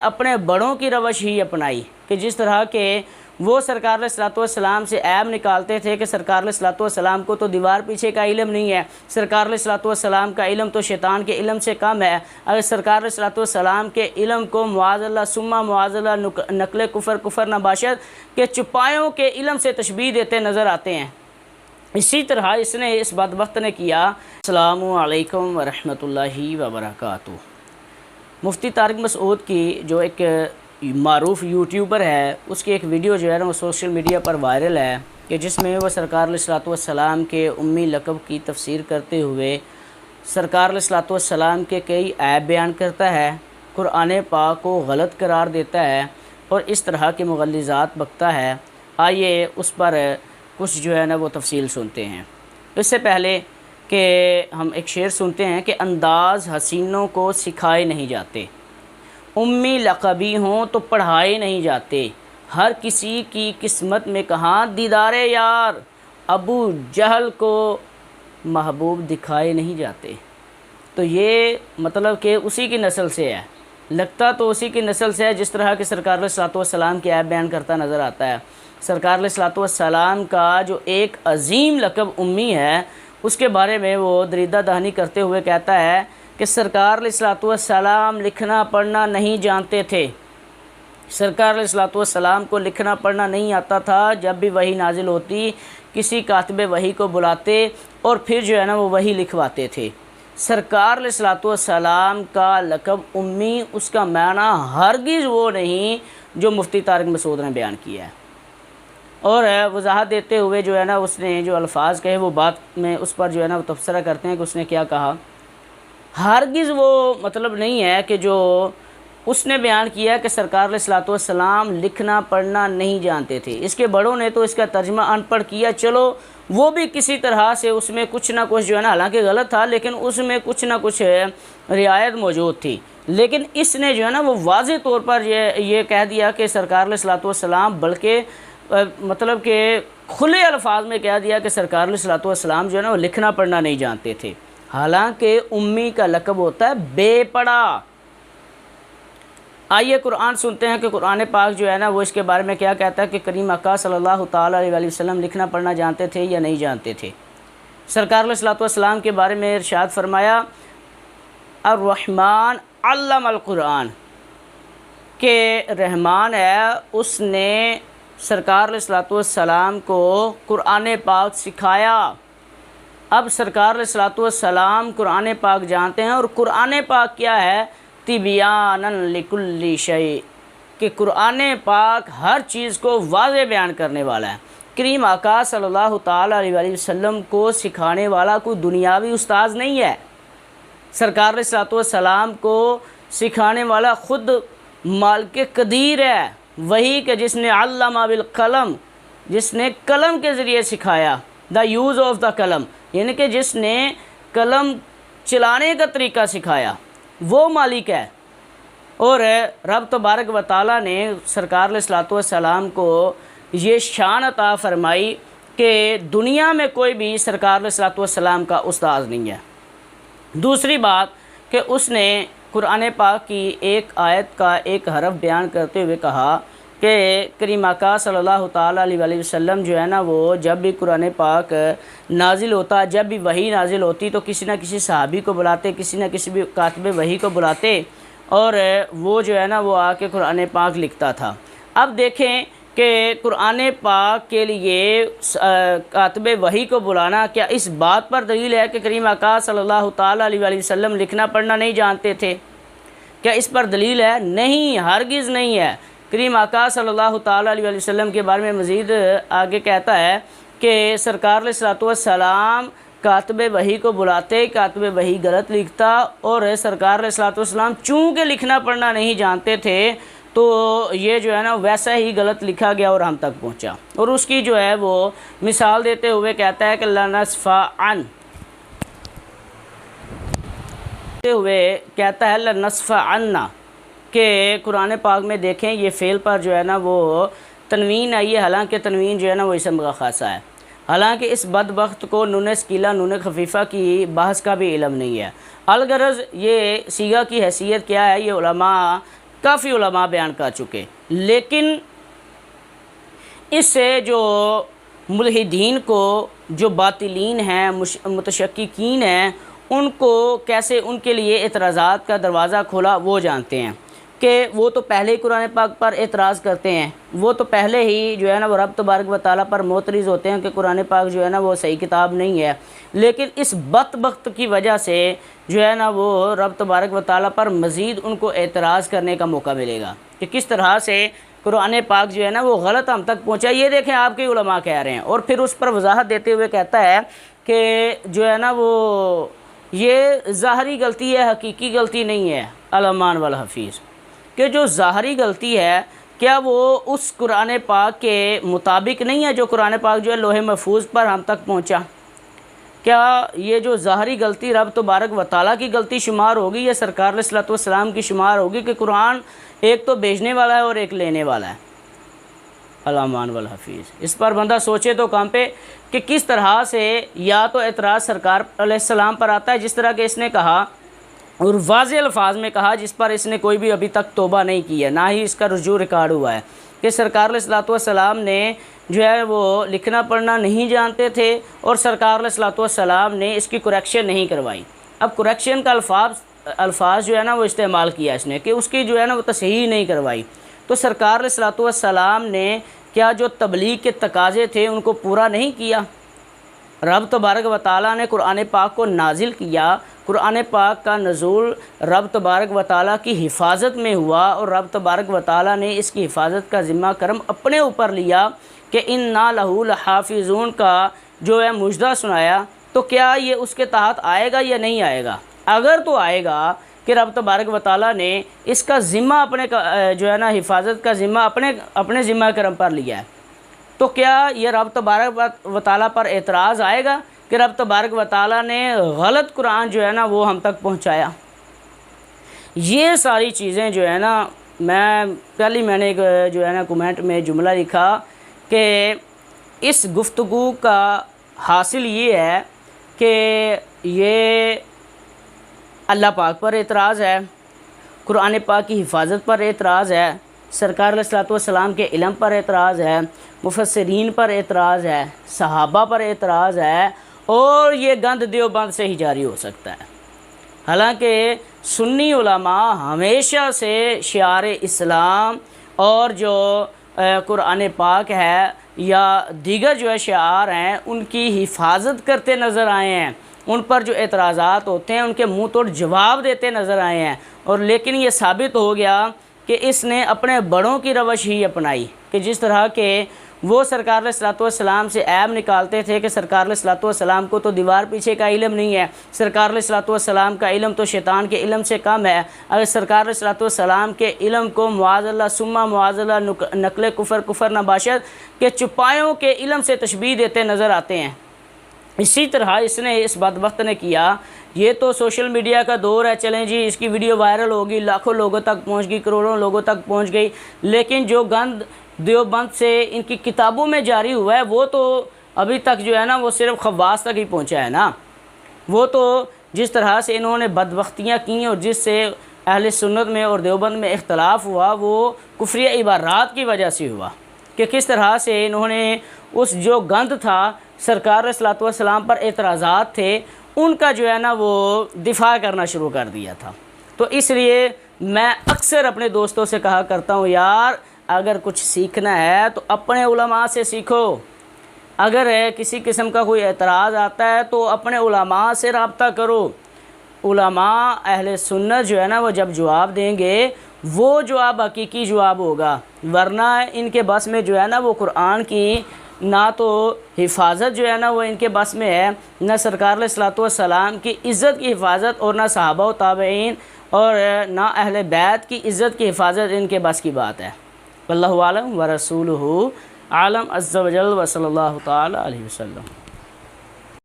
اپنے بڑوں کی روش ہی اپنائی کہ جس طرح کہ وہ سرکار علیہ الصلوۃ والسلام سے عیب نکالتے تھے کہ سرکار علیہ الصلوۃ والسلام کو تو دیوار پیچھے کا علم نہیں ہے، سرکار علیہ الصلوۃ والسلام کا علم تو شیطان کے علم سے کم ہے۔ اگر سرکار علیہ الصلوۃ والسلام کے علم کو معاذ اللہ ثم معاذ اللہ نقل کفر نباشد کے چپایوں کے علم سے تشبیہ دیتے نظر آتے ہیں۔ اسی طرح اس نے اس بدبخت نے کیا۔ السلام علیکم ورحمۃ اللہ وبرکاتہ۔ مفتی طارق مسعود کی جو ایک معروف یوٹیوبر ہے، اس کی ایک ویڈیو جو ہے نا وہ سوشل میڈیا پر وائرل ہے کہ جس میں وہ سرکار علیہ الصلوۃ والسلام کے امی لقب کی تفسیر کرتے ہوئے سرکار علیہ الصلوۃ والسلام کے کئی عیب بیان کرتا ہے، قرآن پاک کو غلط قرار دیتا ہے اور اس طرح کے مغلظات بکتا ہے۔ آئیے اس پر کچھ جو ہے نا وہ تفصیل سنتے ہیں۔ اس سے پہلے کہ ہم ایک شعر سنتے ہیں کہ انداز حسینوں کو سکھائے نہیں جاتے، امی لقبی ہوں تو پڑھائے نہیں جاتے، ہر کسی کی قسمت میں کہاں دیدار یار، ابو جہل کو محبوب دکھائے نہیں جاتے۔ تو یہ مطلب کہ اسی کی نسل سے ہے، لگتا تو اسی کی نسل سے ہے جس طرح کہ سرکار علیہ الصلوۃ والسلام کے عیب بیان کرتا نظر آتا ہے۔ سرکار علیہ الصلوۃ والسلام کا جو ایک عظیم لقب امی ہے، اس کے بارے میں وہ دریدہ دہانی کرتے ہوئے کہتا ہے کہ سرکار علیہ الصلوۃ والسلام لکھنا پڑھنا نہیں جانتے تھے، سرکار علیہ الصلوۃ والسلام کو لکھنا پڑھنا نہیں آتا تھا، جب بھی وحی نازل ہوتی کسی کاتب وحی کو بلاتے اور پھر جو ہے نا وہ وحی لکھواتے تھے۔ سرکار علیہ الصلوۃ والسلام کا لقب امی، اس کا معنی ہرگز وہ نہیں جو مفتی طارق مسعود نے بیان کیا ہے۔ اور وضاحت دیتے ہوئے جو ہے نا اس نے جو الفاظ کہے وہ بات میں اس پر جو ہے نا وہ تبصرہ کرتے ہیں کہ اس نے کیا کہا۔ ہرگز وہ مطلب نہیں ہے کہ جو اس نے بیان کیا کہ سرکار علیہ الصلوۃ والسلام لکھنا پڑھنا نہیں جانتے تھے۔ اس کے بڑوں نے تو اس کا ترجمہ ان پڑھ کیا، چلو وہ بھی کسی طرح سے اس میں کچھ نہ کچھ جو ہے نا حالانکہ غلط تھا لیکن اس میں کچھ نہ کچھ رعایت موجود تھی، لیکن اس نے جو ہے نا وہ واضح طور پر یہ کہہ دیا کہ سرکار علیہ الصلوۃ والسلام، بلکہ مطلب کہ کھلے الفاظ میں کہہ دیا کہ سرکار علیہ الصلوۃ والسلام جو ہے نا وہ لکھنا پڑھنا نہیں جانتے تھے، حالانکہ امی کا لقب ہوتا ہے بے پڑھا۔ آئیے قرآن سنتے ہیں کہ قرآن پاک جو ہے نا وہ اس کے بارے میں کیا کہتا ہے کہ کریم آقا صلی اللہ تعالیٰ علیہ وسلم لکھنا پڑھنا جانتے تھے یا نہیں جانتے تھے۔ سرکار علیہ الصلوۃ والسلام کے بارے میں ارشاد فرمایا الرحمن علم القرآن، کہ رحمان ہے اس نے سرکار علیہ الصلوۃ والسلام کو قرآن پاک سکھایا۔ اب سرکار علیہ الصلوۃ والسلام قرآن پاک جانتے ہیں، اور قرآن پاک کیا ہے؟ تبیانا لکل شیء، کہ قرآن پاک ہر چیز کو واضح بیان کرنے والا ہے۔ کریم آقا صلی اللہ تعالیٰ علیہ وسلم کو سکھانے والا کوئی دنیاوی استاذ نہیں ہے، سرکار علیہ الصلوۃ والسلام کو سکھانے والا خود مالک قدیر ہے، وہی کہ جس نے علم بالقلم، جس نے قلم کے ذریعے سکھایا، دا یوز آف دا قلم، یعنی کہ جس نے قلم چلانے کا طریقہ سکھایا، وہ مالک ہے۔ اور رب تبارک و تعالیٰ نے سرکار علیہ الصلوۃ والسلام کو یہ شان عطا فرمائی کہ دنیا میں کوئی بھی سرکار علیہ الصلوۃ والسلام کا استاذ نہیں ہے۔ دوسری بات کہ اس نے قرآن پاک کی ایک آیت کا ایک حرف بیان کرتے ہوئے کہا کہ کریم آقا صلی اللہ تعالیٰ علیہ وسلم جو ہے نا وہ جب بھی قرآن پاک نازل ہوتا، جب بھی وحی نازل ہوتی تو کسی نہ کسی صحابی کو بلاتے، کسی نہ کسی بھی کاتب وحی کو بلاتے، اور وہ جو ہے نا وہ آ کے قرآن پاک لکھتا تھا۔ اب دیکھیں کہ قرآن پاک کے لیے کاتب وحی کو بلانا کیا اس بات پر دلیل ہے کہ کریم آقا صلی اللہ تعالیٰ علیہ وسلم لکھنا پڑھنا نہیں جانتے تھے؟ کیا اس پر دلیل ہے؟ نہیں، ہرگز نہیں ہے۔ کریم آقا صلی اللہ تعالیٰ علیہ وسلم کے بارے میں مزید آگے کہتا ہے کہ سرکار علیہ الصلوۃ والسلام کاتب وحی کو بلاتے، کاتب وحی غلط لکھتا، اور سرکار علیہ الصلوۃ والسلام چونکہ لکھنا پڑھنا نہیں جانتے تھے تو یہ جو ہے نا ویسا ہی غلط لکھا گیا اور ہم تک پہنچا۔ اور اس کی جو ہے وہ مثال دیتے ہوئے کہتا ہے کہ لنصفعن، کہتا ہے لنصفعن، کہ قرآن پاک میں دیکھیں یہ فعل پر جو ہے نا وہ تنوین آئی ہے، حالانکہ تنوین جو ہے نا وہ اسم کا خاصہ ہے، حالانکہ اس بدبخت کو نون ثقیلہ نون خفیفہ کی بحث کا بھی علم نہیں ہے۔ الغرض یہ صیغہ کی حیثیت کیا ہے، یہ علماء کافی علماء بیان کر چکے، لیکن اس سے جو ملحدین کو، جو باطلین ہیں، متشککین ہیں، ان کو کیسے ان کے لیے اعتراضات کا دروازہ کھولا وہ جانتے ہیں کہ وہ تو پہلے ہی قرآن پاک پر اعتراض کرتے ہیں، وہ تو پہلے ہی جو ہے نا وہ رب تبارک و تعالیٰ پر معترض ہوتے ہیں کہ قرآن پاک جو ہے نا وہ صحیح کتاب نہیں ہے، لیکن اس بدبخت کی وجہ سے جو ہے نا وہ رب تبارک و تعالیٰ پر مزید ان کو اعتراض کرنے کا موقع ملے گا کہ کس طرح سے قرآن پاک جو ہے نا وہ غلط ہم تک پہنچا۔ یہ دیکھیں آپ کے علماء کہہ رہے ہیں، اور پھر اس پر وضاحت دیتے ہوئے کہتا ہے کہ جو ہے نا وہ یہ ظاہری غلطی ہے، حقیقی غلطی نہیں ہے، الامان والحفیظ، کہ جو ظاہری غلطی ہے کیا وہ اس قرآن پاک کے مطابق نہیں ہے جو قرآن پاک جو ہے لوح محفوظ پر ہم تک پہنچا؟ کیا یہ جو ظاہری غلطی رب تبارک و تعالیٰ کی غلطی شمار ہوگی یا سرکار علیہ الصلوۃ والسلام کی شمار ہوگی کہ قرآن ایک تو بھیجنے والا ہے اور ایک لینے والا ہے؟ الامان والحفیظ، اس پر بندہ سوچے تو کام پہ کہ کس طرح سے یا تو اعتراض سرکار علیہ السلام پر آتا ہے جس طرح کہ اس نے کہا اور واضح الفاظ میں کہا، جس پر اس نے کوئی بھی ابھی تک توبہ نہیں کی ہے، نہ ہی اس کا رجوع ریکارڈ ہوا ہے، کہ سرکار علیہ الصلوۃ والسلام نے جو ہے وہ لکھنا پڑھنا نہیں جانتے تھے اور سرکار علیہ الصلوۃ والسلام نے اس کی کریکشن نہیں کروائی۔ اب کریکشن کا الفاظ جو ہے نا وہ استعمال کیا اس نے کہ اس کی جو ہے نا وہ تصحیح نہیں کروائی، تو سرکار علیہ الصلوۃ والسلام نے کیا جو تبلیغ کے تقاضے تھے ان کو پورا نہیں کیا؟ رب تبارک و تعالیٰ نے قرآن پاک کو نازل کیا، قرآن پاک کا نزول رب تبارک و تعالیٰ کی حفاظت میں ہوا، اور رب تبارک و تعالیٰ نے اس کی حفاظت کا ذمہ کرم اپنے اوپر لیا کہ اِنَّا لَهُ لَحَافِظُونَ کا جو ہے مجدہ سنایا، تو کیا یہ اس کے تحت آئے گا یا نہیں آئے گا؟ اگر تو آئے گا کہ رب تبارک و تعالیٰ نے اس کا ذمہ اپنے جو ہے نا حفاظت کا ذمہ اپنے ذمہ کرم پر لیا ہے، تو کیا یہ رب تبارک و تعالیٰ پر اعتراض آئے گا کہ رب تبارک و تعالیٰ نے غلط قرآن جو ہے نا وہ ہم تک پہنچایا؟ یہ ساری چیزیں جو ہے نا میں نے ایک جو ہے نا کومنٹ میں جملہ لکھا کہ اس گفتگو کا حاصل یہ ہے کہ یہ اللہ پاک پر اعتراض ہے، قرآن پاک کی حفاظت پر اعتراض ہے، سرکار علیہ الصلوۃ والسلام کے علم پر اعتراض ہے، مفسرین پر اعتراض ہے، صحابہ پر اعتراض ہے، اور یہ گند دیوبند سے ہی جاری ہو سکتا ہے۔ حالانکہ سنی علماء ہمیشہ سے شعار اسلام اور جو قرآن پاک ہے یا دیگر جو ہے شعار ہیں ان کی حفاظت کرتے نظر آئے ہیں، ان پر جو اعتراضات ہوتے ہیں ان کے منہ توڑ جواب دیتے نظر آئے ہیں، اور لیکن یہ ثابت ہو گیا کہ اس نے اپنے بڑوں کی روش ہی اپنائی کہ جس طرح کہ وہ سرکار علیہ الصلوۃ والسلام سے عیب نکالتے تھے کہ سرکار علیہ الصلوۃ والسلام کو تو دیوار پیچھے کا علم نہیں ہے، سرکار علیہ الصلوۃ والسلام کا علم تو شیطان کے علم سے کم ہے، اگر سرکار علیہ الصلوۃ والسلام کے علم کو معاذ اللہ ثم معاذ اللہ نقل کفر نباشت کے چپایوں کے علم سے تشبیہ دیتے نظر آتے ہیں۔ اسی طرح اس نے اس بدبخت نے کیا، یہ تو سوشل میڈیا کا دور ہے، چلیں جی اس کی ویڈیو وائرل ہوگی، لاکھوں لوگوں تک پہنچ گئی، کروڑوں لوگوں تک پہنچ گئی، لیکن جو گند دیوبند سے ان کی کتابوں میں جاری ہوا ہے وہ تو ابھی تک جو ہے نا وہ صرف خواص تک ہی پہنچا ہے نا۔ وہ تو جس طرح سے انہوں نے بدبختیاں کی اور جس سے اہل سنت میں اور دیوبند میں اختلاف ہوا وہ کفری عبارات کی وجہ سے ہوا کہ کس طرح سے انہوں نے اس جو گند تھا سرکار علیہ الصلوۃ والسلام پر اعتراضات تھے ان کا جو ہے نا وہ دفاع کرنا شروع کر دیا تھا۔ تو اس لیے میں اکثر اپنے دوستوں سے کہا کرتا ہوں یار اگر کچھ سیکھنا ہے تو اپنے علماء سے سیکھو، اگر کسی قسم کا کوئی اعتراض آتا ہے تو اپنے علماء سے رابطہ کرو، علماء اہل سنت جو ہے نا وہ جب جواب دیں گے وہ جواب حقیقی جواب ہوگا، ورنہ ان کے بس میں جو ہے نا وہ قرآن کی نہ تو حفاظت جو ہے نا وہ ان کے بس میں ہے، نہ سرکار علیہ الصلوۃ والسلام کی عزت کی حفاظت اور نہ صحابہ و تابعین اور نہ اہل بیت کی عزت کی حفاظت ان کے بس کی بات ہے۔ واللہ اعلم ورسولہ عالم عز و جل و صلی اللہ تعالی علیہ وسلم۔